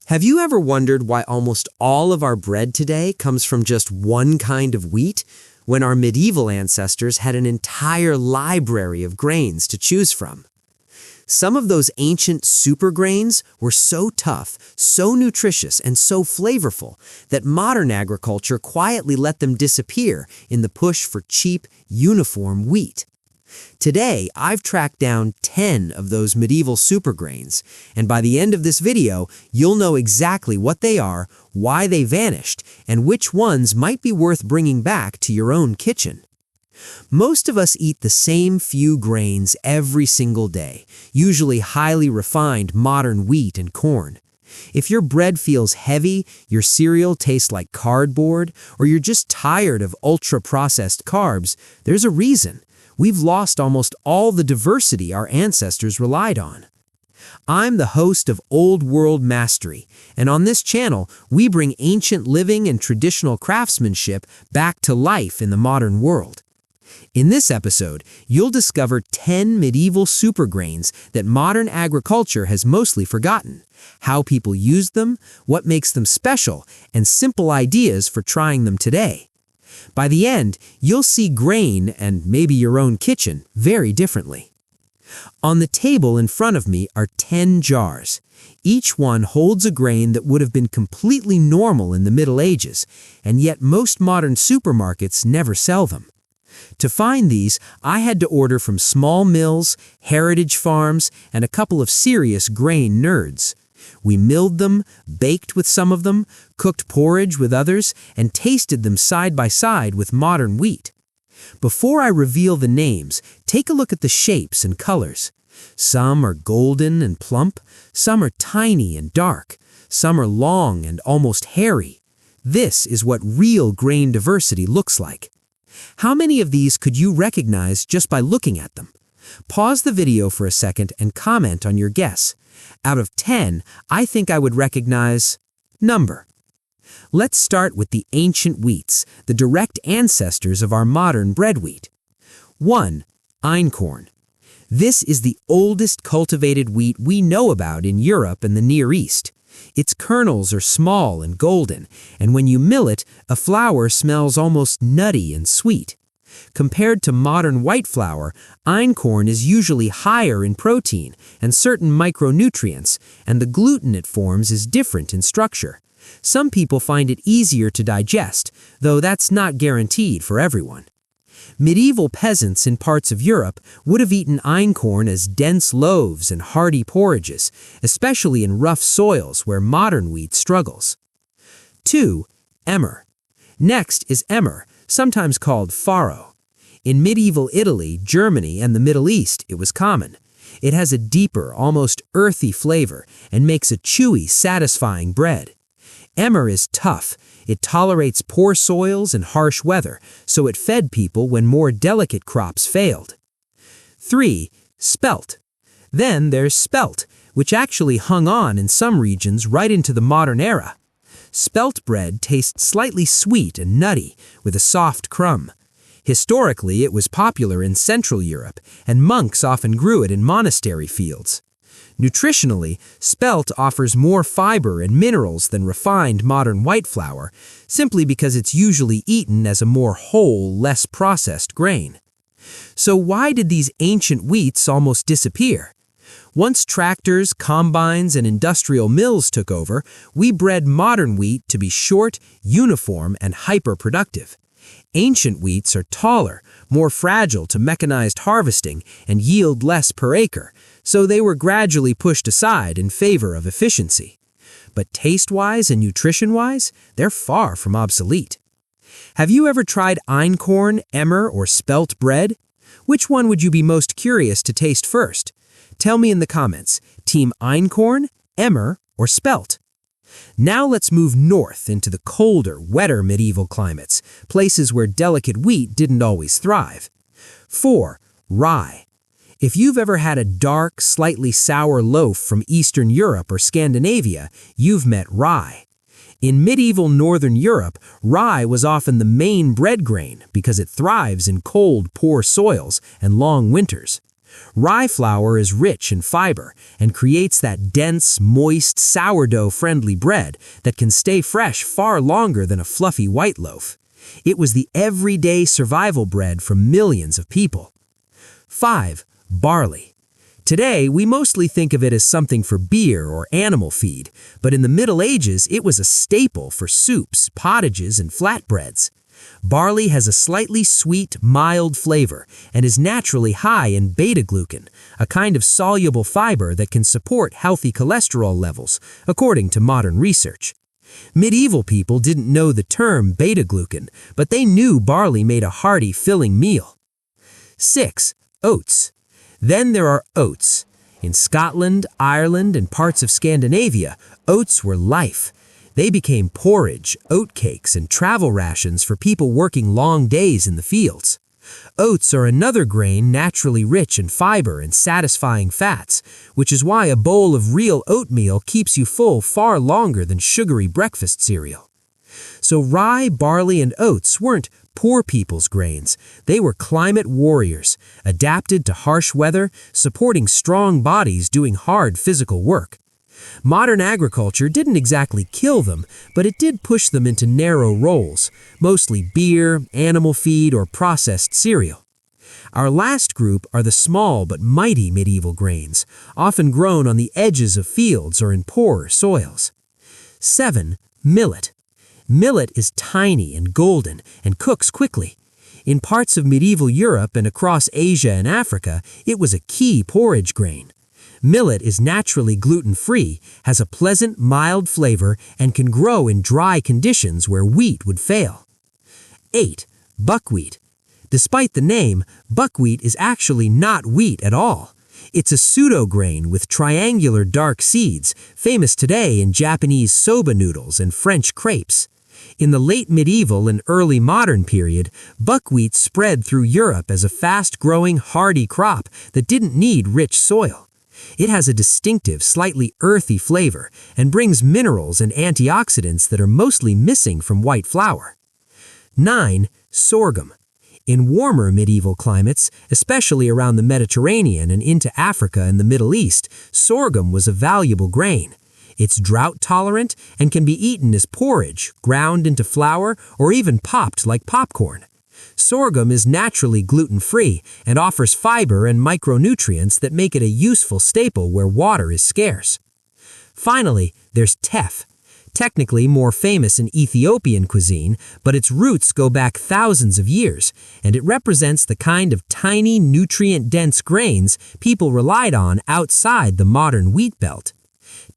Have you ever wondered why almost all of our bread today comes from just one kind of wheat, when our medieval ancestors had an entire library of grains to choose from? Some of those ancient supergrains were so tough, so nutritious, and so flavorful that modern agriculture quietly let them disappear in the push for cheap, uniform wheat. Today, I've tracked down 10 of those medieval supergrains, and by the end of this video, you'll know exactly what they are, why they vanished, and which ones might be worth bringing back to your own kitchen. Most of us eat the same few grains every single day, usually highly refined modern wheat and corn. If your bread feels heavy, your cereal tastes like cardboard, or you're just tired of ultra-processed carbs, there's a reason. We've lost almost all the diversity our ancestors relied on. I'm the host of Old World Mastery, and on this channel, we bring ancient living and traditional craftsmanship back to life in the modern world. In this episode, you'll discover 10 medieval supergrains that modern agriculture has mostly forgotten, how people used them, what makes them special, and simple ideas for trying them today. By the end, you'll see grain, and maybe your own kitchen, very differently. On the table in front of me are 10 jars. Each one holds a grain that would have been completely normal in the Middle Ages, and yet most modern supermarkets never sell them. To find these, I had to order from small mills, heritage farms, and a couple of serious grain nerds. We milled them, baked with some of them, cooked porridge with others, and tasted them side by side with modern wheat. Before I reveal the names, take a look at the shapes and colors. Some are golden and plump, some are tiny and dark, some are long and almost hairy. This is what real grain diversity looks like. How many of these could you recognize just by looking at them? Pause the video for a second and comment on your guess. Out of 10, I think I would recognize number. Let's start with the ancient wheats, the direct ancestors of our modern bread wheat. 1. Einkorn. This is the oldest cultivated wheat we know about in Europe and the Near East. Its kernels are small and golden, and when you mill it, a flour smells almost nutty and sweet. Compared to modern white flour, einkorn is usually higher in protein and certain micronutrients, and the gluten it forms is different in structure. Some people find it easier to digest, though that's not guaranteed for everyone. Medieval peasants in parts of Europe would have eaten einkorn as dense loaves and hearty porridges, especially in rough soils where modern wheat struggles. 2. Emmer. Next is emmer, sometimes called farro. In medieval Italy, Germany, and the Middle East, it was common. It has a deeper, almost earthy flavor and makes a chewy, satisfying bread. Emmer is tough. It tolerates poor soils and harsh weather, so it fed people when more delicate crops failed. 3. Spelt. Then there's spelt, which actually hung on in some regions right into the modern era. Spelt bread tastes slightly sweet and nutty, with a soft crumb. Historically, it was popular in Central Europe, and monks often grew it in monastery fields. Nutritionally, spelt offers more fiber and minerals than refined modern white flour, simply because it's usually eaten as a more whole, less processed grain. So why did these ancient wheats almost disappear? Once tractors, combines, and industrial mills took over, we bred modern wheat to be short, uniform, and hyper-productive. Ancient wheats are taller, more fragile to mechanized harvesting, and yield less per acre, so they were gradually pushed aside in favor of efficiency. But taste-wise and nutrition-wise, they're far from obsolete. Have you ever tried einkorn, emmer, or spelt bread? Which one would you be most curious to taste first? Tell me in the comments, Team einkorn, emmer, or spelt? Now let's move north into the colder, wetter medieval climates, places where delicate wheat didn't always thrive. 4. Rye. If you've ever had a dark, slightly sour loaf from Eastern Europe or Scandinavia, you've met rye. In medieval Northern Europe, rye was often the main bread grain because it thrives in cold, poor soils and long winters. Rye flour is rich in fiber and creates that dense, moist, sourdough-friendly bread that can stay fresh far longer than a fluffy white loaf. It was the everyday survival bread for millions of people. 5. Barley. Today, we mostly think of it as something for beer or animal feed, but in the Middle Ages, it was a staple for soups, pottages, and flatbreads. Barley has a slightly sweet, mild flavor and is naturally high in beta-glucan, a kind of soluble fiber that can support healthy cholesterol levels, according to modern research. Medieval people didn't know the term beta-glucan, but they knew barley made a hearty, filling meal. 6. Oats. Then there are oats. In Scotland, Ireland, and parts of Scandinavia, oats were life. They became porridge, oatcakes, and travel rations for people working long days in the fields. Oats are another grain naturally rich in fiber and satisfying fats, which is why a bowl of real oatmeal keeps you full far longer than sugary breakfast cereal. So rye, barley, and oats weren't poor people's grains. They were climate warriors, adapted to harsh weather, supporting strong bodies doing hard physical work. Modern agriculture didn't exactly kill them, but it did push them into narrow roles, mostly beer, animal feed, or processed cereal. Our last group are the small but mighty medieval grains, often grown on the edges of fields or in poorer soils. 7. Millet. Millet is tiny and golden and cooks quickly. In parts of medieval Europe and across Asia and Africa, it was a key porridge grain. Millet is naturally gluten-free, has a pleasant, mild flavor, and can grow in dry conditions where wheat would fail. 8. Buckwheat. Despite the name, buckwheat is actually not wheat at all. It's a pseudo-grain with triangular dark seeds, famous today in Japanese soba noodles and French crepes. In the late medieval and early modern period, buckwheat spread through Europe as a fast-growing, hardy crop that didn't need rich soil. It has a distinctive, slightly earthy flavor and brings minerals and antioxidants that are mostly missing from white flour. 9. Sorghum. In warmer medieval climates, especially around the Mediterranean and into Africa and the Middle East, sorghum was a valuable grain. It's drought-tolerant and can be eaten as porridge, ground into flour, or even popped like popcorn. Sorghum is naturally gluten-free and offers fiber and micronutrients that make it a useful staple where water is scarce. Finally, there's teff. Technically more famous in Ethiopian cuisine, but its roots go back thousands of years, and it represents the kind of tiny, nutrient-dense grains people relied on outside the modern wheat belt.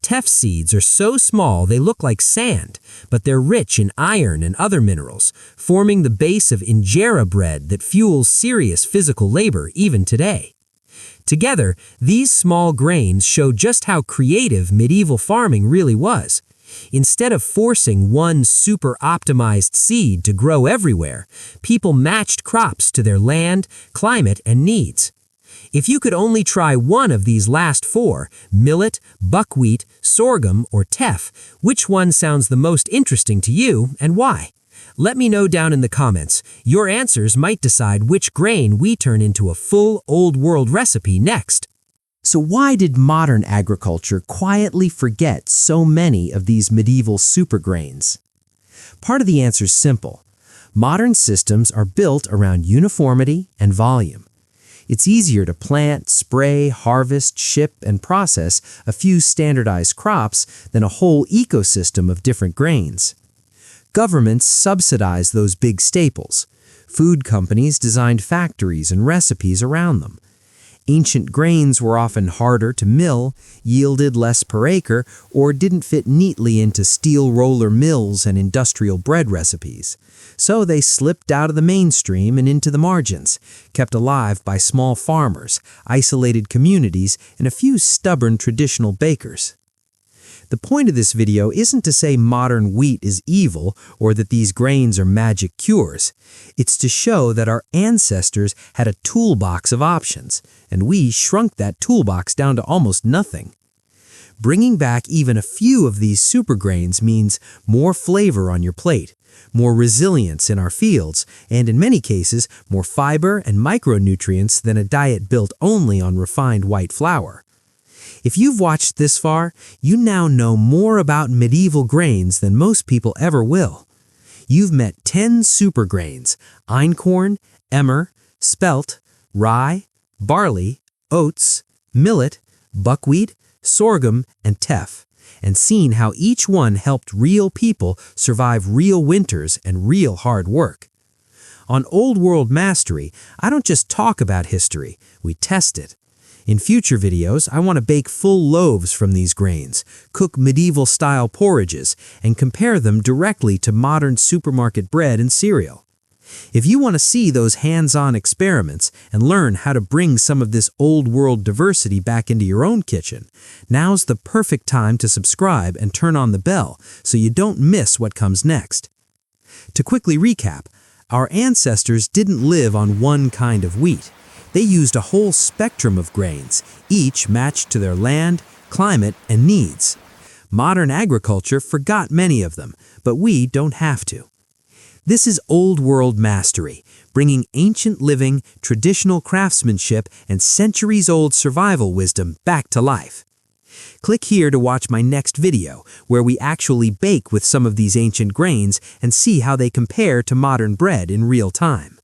Teff seeds are so small they look like sand, but they're rich in iron and other minerals, forming the base of injera bread that fuels serious physical labor even today. Together, these small grains show just how creative medieval farming really was. Instead of forcing one super-optimized seed to grow everywhere, people matched crops to their land, climate, and needs. If you could only try one of these last four, millet, buckwheat, sorghum, or teff, which one sounds the most interesting to you and why? Let me know down in the comments. Your answers might decide which grain we turn into a full Old World recipe next. So why did modern agriculture quietly forget so many of these medieval supergrains? Part of the answer is simple. Modern systems are built around uniformity and volume. It's easier to plant, spray, harvest, ship, and process a few standardized crops than a whole ecosystem of different grains. Governments subsidize those big staples. Food companies designed factories and recipes around them. Ancient grains were often harder to mill, yielded less per acre, or didn't fit neatly into steel roller mills and industrial bread recipes. So they slipped out of the mainstream and into the margins, kept alive by small farmers, isolated communities, and a few stubborn traditional bakers. The point of this video isn't to say modern wheat is evil or that these grains are magic cures. It's to show that our ancestors had a toolbox of options, and we shrunk that toolbox down to almost nothing. Bringing back even a few of these supergrains means more flavor on your plate, more resilience in our fields, and in many cases, more fiber and micronutrients than a diet built only on refined white flour. If you've watched this far, you now know more about medieval grains than most people ever will. You've met 10 supergrains: einkorn, emmer, spelt, rye, barley, oats, millet, buckwheat, sorghum, and teff, and seen how each one helped real people survive real winters and real hard work. On Old World Mastery, I don't just talk about history, we test it. In future videos, I want to bake full loaves from these grains, cook medieval-style porridges, and compare them directly to modern supermarket bread and cereal. If you want to see those hands-on experiments and learn how to bring some of this old-world diversity back into your own kitchen, now's the perfect time to subscribe and turn on the bell so you don't miss what comes next. To quickly recap, our ancestors didn't live on one kind of wheat. They used a whole spectrum of grains, each matched to their land, climate, and needs. Modern agriculture forgot many of them, but we don't have to. This is Old World Mastery, bringing ancient living, traditional craftsmanship, and centuries-old survival wisdom back to life. Click here to watch my next video, where we actually bake with some of these ancient grains and see how they compare to modern bread in real time.